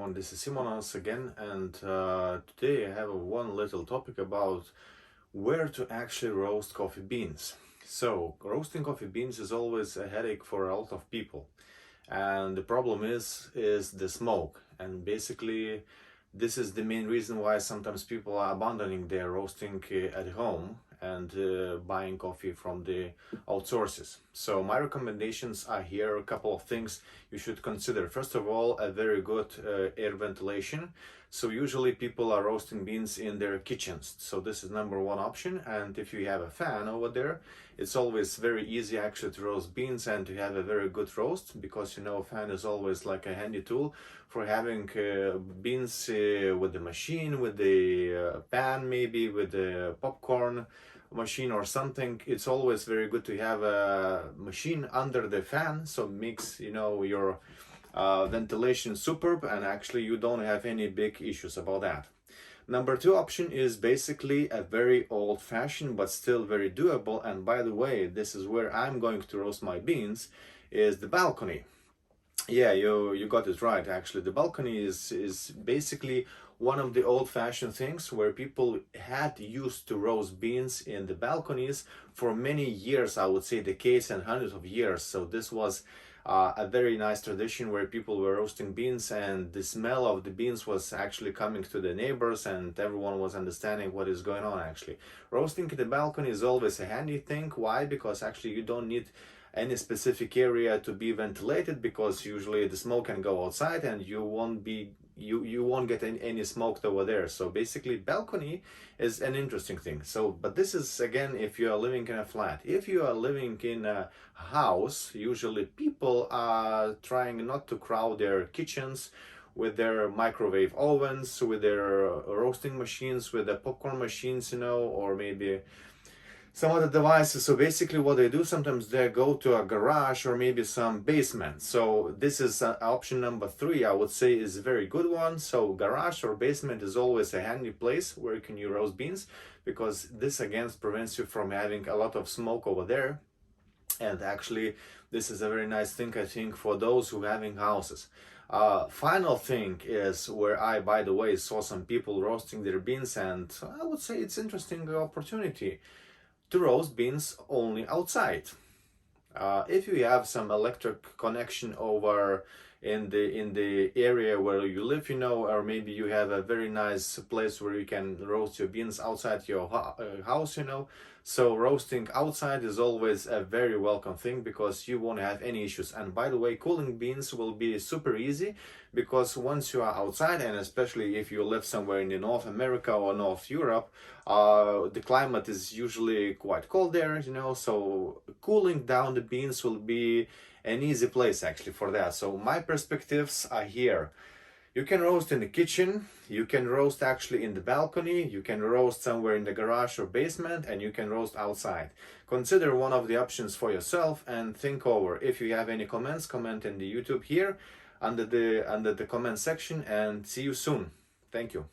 everyone, this is Simonas again, and today I have one little topic about where to actually roast coffee beans. So, roasting coffee beans is always a headache for a lot of people, and the problem is the smoke. And basically, this is the main reason why sometimes people are abandoning their roasting at home and buying coffee from the outsources. So my recommendations are here a couple of things you should consider. First of all, a very good air ventilation. So usually people are roasting beans in their kitchens. So this is number one option. And if you have a fan over there, it's always very easy actually to roast beans and to have a very good roast, because a fan is always like a handy tool for having beans with the machine, with the pan, maybe with the popcorn machine or something. It's always very good to have a machine under the fan, so it makes your ventilation superb, and actually you don't have any big issues about that. Number two option is basically a very old-fashioned but still very doable, and by the way, this is where I'm going to roast my beans, is the balcony. Yeah, you got it right. Actually, the balcony is basically one of the old-fashioned things where people had used to roast beans in the balconies for many years, I would say decades and hundreds of years. So this was a very nice tradition where people were roasting beans, and the smell of the beans was actually coming to the neighbors, and everyone was understanding what is going on. Actually, roasting in the balcony is always a handy thing. Why? Because actually you don't need any specific area to be ventilated, because usually the smoke can go outside and you won't get any smoke over there. So basically balcony is an interesting thing. So but this is again if you are living in a flat. If you are living in a house, usually people are trying not to crowd their kitchens with their microwave ovens, with their roasting machines, with the popcorn machines, or maybe some other devices. So basically what they do, sometimes they go to a garage or maybe some basement. So this is option number three, I would say, is a very good one. So garage or basement is always a handy place where you can roast beans, because this again prevents you from having a lot of smoke over there. And actually this is a very nice thing, I think, for those who are having houses. Final thing is where I, by the way, saw some people roasting their beans, and I would say it's interesting opportunity to roast beans only outside. If you have some electric connection over in the area where you live, or maybe you have a very nice place where you can roast your beans outside your house, so roasting outside is always a very welcome thing, because you won't have any issues. And by the way, cooling beans will be super easy, because once you are outside, and especially if you live somewhere in the North America or North Europe, the climate is usually quite cold there, so cooling down the beans will be an easy place actually for that. So my perspectives are here. You can roast in the kitchen, you can roast actually in the balcony, you can roast somewhere in the garage or basement, and you can roast outside. Consider one of the options for yourself and think over. If you have any comments, comment in the YouTube here under the comment section, and see you soon. Thank you.